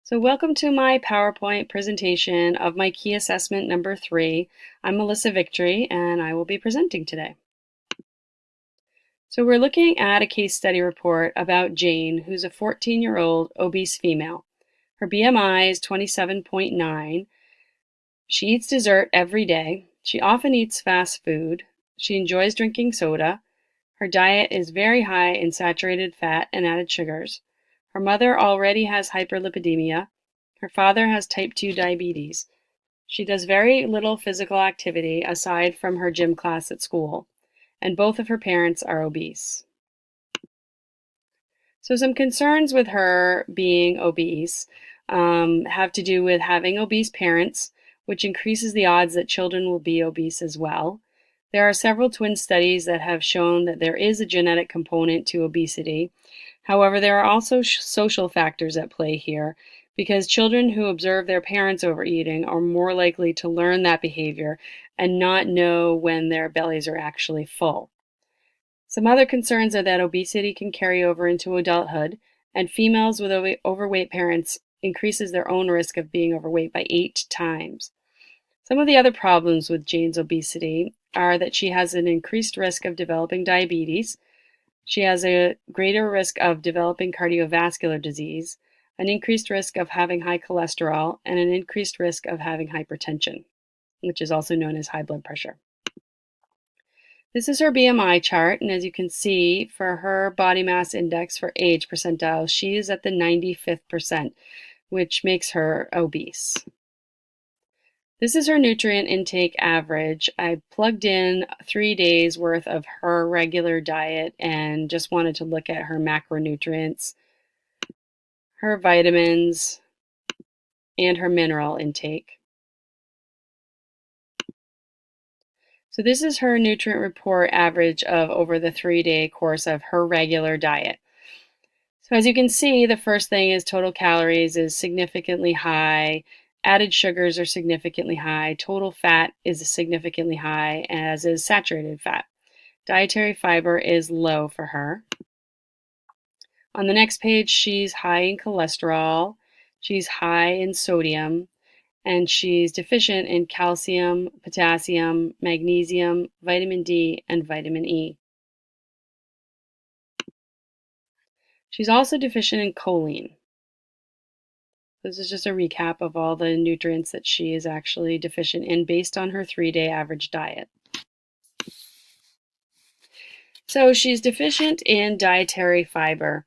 So welcome to my PowerPoint presentation of my key assessment number 3. I'm Melissa Victory and I will be presenting today. So we're looking at a case study report about Jane, who's a 14-year-old obese female. Her BMI is 27.9. She eats dessert every day. She often eats fast food. She enjoys drinking soda. Her diet is very high in saturated fat and added sugars. Her mother already has hyperlipidemia. Her father has type 2 diabetes. She does very little physical activity aside from her gym class at school, and both of her parents are obese. So some concerns with her being obese have to do with having obese parents, which increases the odds that children will be obese as well. There are several twin studies that have shown that there is a genetic component to obesity. However, there are also social factors at play here, because children who observe their parents overeating are more likely to learn that behavior and not know when their bellies are actually full. Some other concerns are that obesity can carry over into adulthood, and females with overweight parents increases their own risk of being overweight by 8 times. Some of the other problems with Jane's obesity are that she has an increased risk of developing diabetes. She has a greater risk of developing cardiovascular disease, an increased risk of having high cholesterol, and an increased risk of having hypertension, which is also known as high blood pressure. This is her BMI chart, and as you can see, for her body mass index for age percentile, she is at the 95th percent, which makes her obese. This is her nutrient intake average. I plugged in 3 days worth of her regular diet and just wanted to look at her macronutrients, her vitamins, and her mineral intake. So this is her nutrient report average of over the 3-day course of her regular diet. So as you can see, the first thing is total calories is significantly high. Added sugars are significantly high. Total fat is significantly high, as is saturated fat. Dietary fiber is low for her. On the next page, she's high in cholesterol. She's high in sodium. And she's deficient in calcium, potassium, magnesium, vitamin D, and vitamin E. She's also deficient in choline. This is just a recap of all the nutrients that she is actually deficient in based on her 3-day average diet. So she's deficient in dietary fiber.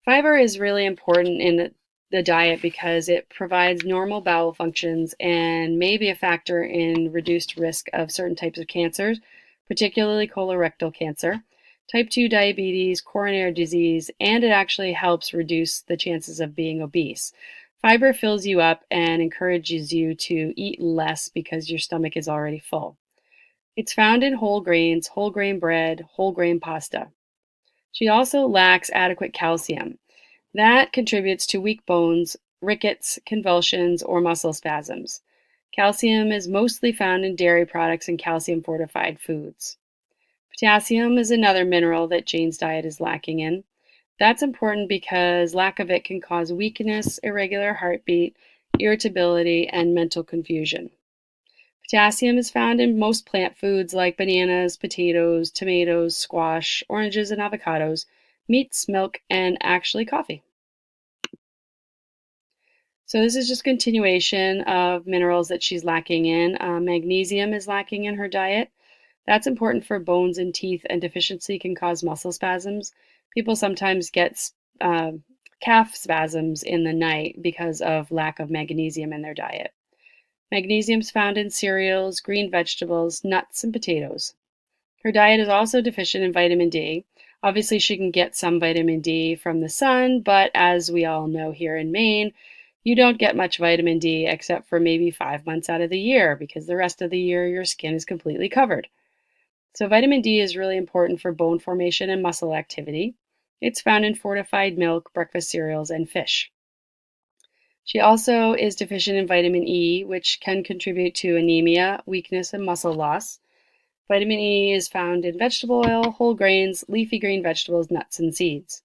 Fiber is really important in the diet because it provides normal bowel functions and may be a factor in reduced risk of certain types of cancers, particularly colorectal cancer, type 2 diabetes, coronary disease, and it actually helps reduce the chances of being obese. Fiber fills you up and encourages you to eat less because your stomach is already full. It's found in whole grains, whole grain bread, whole grain pasta. She also lacks adequate calcium. That contributes to weak bones, rickets, convulsions, or muscle spasms. Calcium is mostly found in dairy products and calcium-fortified foods. Potassium is another mineral that Jane's diet is lacking in. That's important because lack of it can cause weakness, irregular heartbeat, irritability, and mental confusion. Potassium is found in most plant foods like bananas, potatoes, tomatoes, squash, oranges, and avocados, meats, milk, and actually coffee. So this is just continuation of minerals that she's lacking in. Magnesium is lacking in her diet. That's important for bones and teeth, and deficiency can cause muscle spasms. People sometimes get calf spasms in the night because of lack of magnesium in their diet. Magnesium is found in cereals, green vegetables, nuts, and potatoes. Her diet is also deficient in vitamin D. Obviously, she can get some vitamin D from the sun, but as we all know here in Maine, you don't get much vitamin D except for maybe 5 months out of the year because the rest of the year your skin is completely covered. So vitamin D is really important for bone formation and muscle activity. It's found in fortified milk, breakfast cereals, and fish. She also is deficient in vitamin E, which can contribute to anemia, weakness, and muscle loss. Vitamin E is found in vegetable oil, whole grains, leafy green vegetables, nuts, and seeds.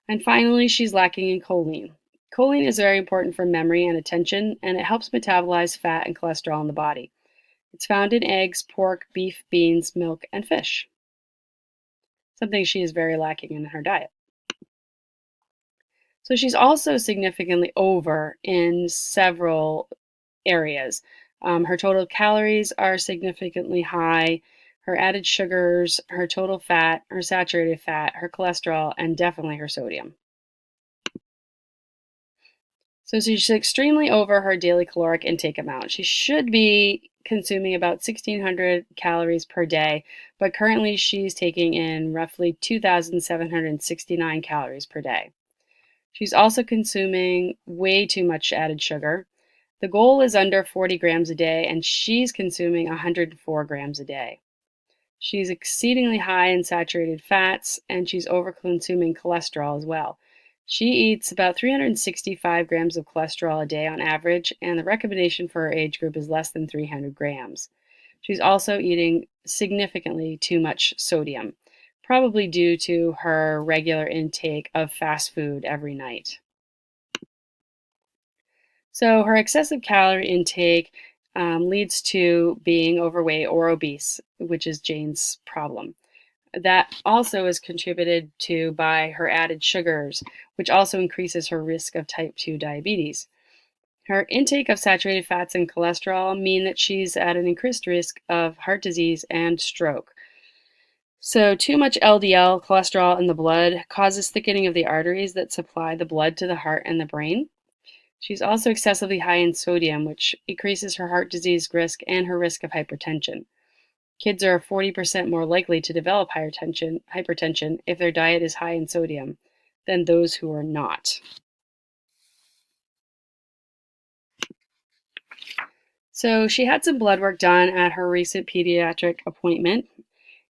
And finally, she's lacking in choline. Choline is very important for memory and attention, and it helps metabolize fat and cholesterol in the body. It's found in eggs, pork, beef, beans, milk, and fish, something she is very lacking in her diet. So she's also significantly over in several areas. Her total calories are significantly high, her added sugars, her total fat, her saturated fat, her cholesterol, and definitely her sodium. So she's extremely over her daily caloric intake amount. She should be consuming about 1,600 calories per day, but currently she's taking in roughly 2,769 calories per day. She's also consuming way too much added sugar. The goal is under 40 grams a day, and she's consuming 104 grams a day. She's exceedingly high in saturated fats, and she's over-consuming cholesterol as well. She eats about 365 grams of cholesterol a day on average, and the recommendation for her age group is less than 300 grams. She's also eating significantly too much sodium, probably due to her regular intake of fast food every night. So her excessive calorie intake leads to being overweight or obese, which is Jane's problem. That also is contributed to by her added sugars, which also increases her risk of type 2 diabetes. Her intake of saturated fats and cholesterol mean that she's at an increased risk of heart disease and stroke. So too much LDL cholesterol in the blood causes thickening of the arteries that supply the blood to the heart and the brain. She's also excessively high in sodium, which increases her heart disease risk and her risk of hypertension. Kids are 40% more likely to develop hypertension if their diet is high in sodium than those who are not. So she had some blood work done at her recent pediatric appointment,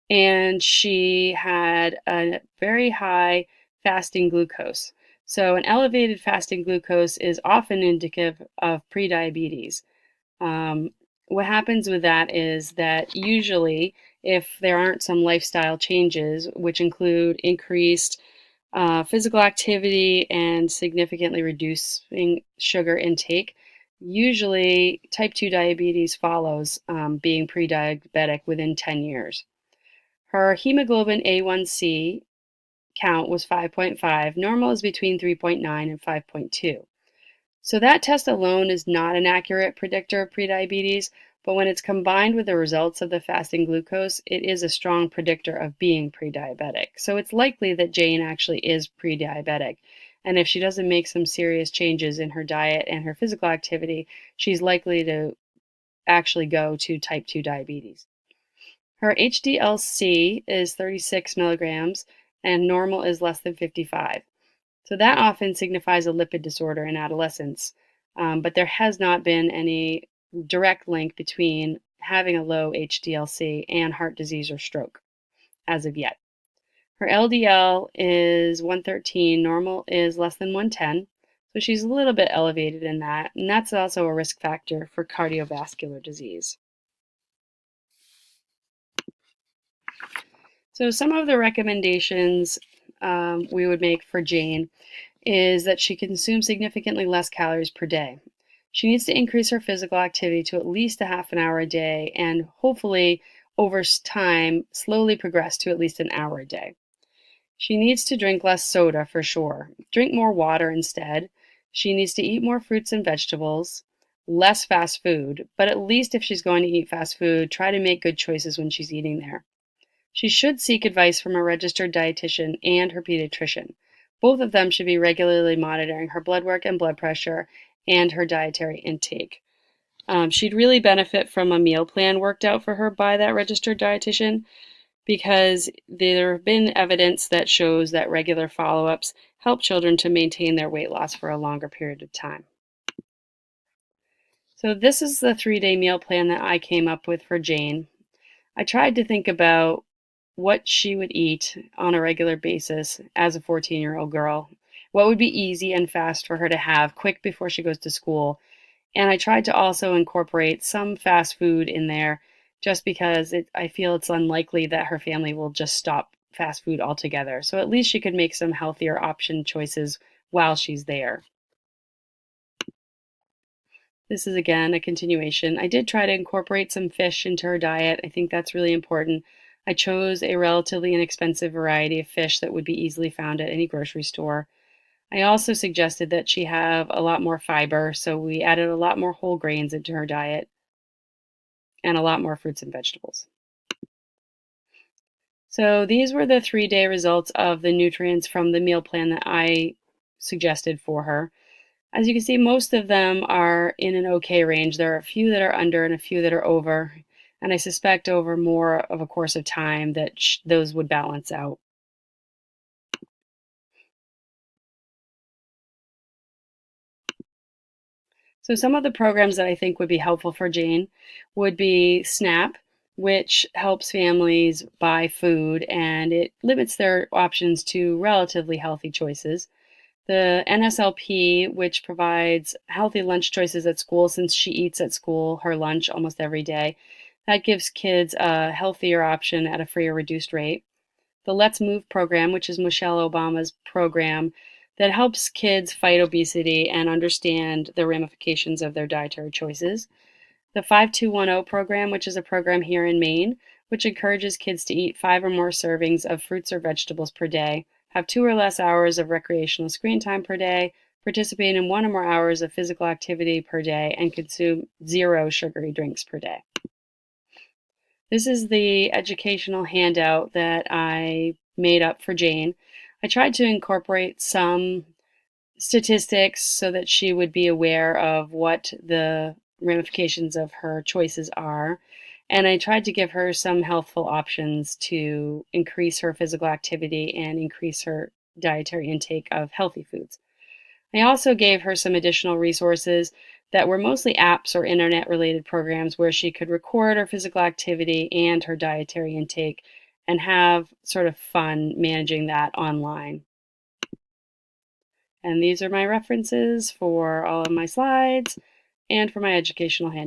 and she had a very high fasting glucose. So an elevated fasting glucose is often indicative of prediabetes. Um, what happens with that is that usually, if there aren't some lifestyle changes, which include increased physical activity and significantly reducing sugar intake, usually type 2 diabetes follows being pre-diabetic within 10 years. Her hemoglobin A1C count was 5.5. Normal is between 3.9 and 5.2. So that test alone is not an accurate predictor of prediabetes, but when it's combined with the results of the fasting glucose, it is a strong predictor of being prediabetic. So it's likely that Jane actually is prediabetic. And if she doesn't make some serious changes in her diet and her physical activity, she's likely to actually go to type 2 diabetes. Her HDL-C is 36 milligrams and normal is less than 55. So that often signifies a lipid disorder in adolescence, but there has not been any direct link between having a low HDL-C and heart disease or stroke as of yet. Her LDL is 113, normal is less than 110, so she's a little bit elevated in that, and that's also a risk factor for cardiovascular disease. So some of the recommendations we would make for Jane is that she consumes significantly less calories per day. She needs to increase her physical activity to at least a half an hour a day and hopefully over time slowly progress to at least an hour a day. She needs to drink less soda for sure. Drink more water instead. She needs to eat more fruits and vegetables, less fast food, but at least if she's going to eat fast food, try to make good choices when she's eating there. She should seek advice from a registered dietitian and her pediatrician. Both of them should be regularly monitoring her blood work and blood pressure and her dietary intake. She'd really benefit from a meal plan worked out for her by that registered dietitian because there have been evidence that shows that regular follow-ups help children to maintain their weight loss for a longer period of time. So this is the 3-day meal plan that I came up with for Jane. I tried to think about what she would eat on a regular basis as a 14-year-old girl. What would be easy and fast for her to have quick before she goes to school. And I tried to also incorporate some fast food in there just because I feel it's unlikely that her family will just stop fast food altogether. So at least she could make some healthier option choices while she's there. This is again a continuation. I did try to incorporate some fish into her diet. I think that's really important. I chose a relatively inexpensive variety of fish that would be easily found at any grocery store. I also suggested that she have a lot more fiber, so we added a lot more whole grains into her diet and a lot more fruits and vegetables. So these were the 3-day results of the nutrients from the meal plan that I suggested for her. As you can see, most of them are in an okay range. There are a few that are under and a few that are over, and I suspect over more of a course of time that those would balance out. So some of the programs that I think would be helpful for Jane would be SNAP, which helps families buy food and it limits their options to relatively healthy choices. The NSLP, which provides healthy lunch choices at school since she eats at school her lunch almost every day. That gives kids a healthier option at a free or reduced rate. The Let's Move program, which is Michelle Obama's program that helps kids fight obesity and understand the ramifications of their dietary choices. The 5210 program, which is a program here in Maine, which encourages kids to eat 5 or more servings of fruits or vegetables per day, have 2 or less hours of recreational screen time per day, participate in 1 or more hours of physical activity per day, and consume 0 sugary drinks per day. This is the educational handout that I made up for Jane. I tried to incorporate some statistics so that she would be aware of what the ramifications of her choices are. And I tried to give her some healthful options to increase her physical activity and increase her dietary intake of healthy foods. I also gave her some additional resources that were mostly apps or internet related programs where she could record her physical activity and her dietary intake and have sort of fun managing that online. And these are my references for all of my slides and for my educational handout.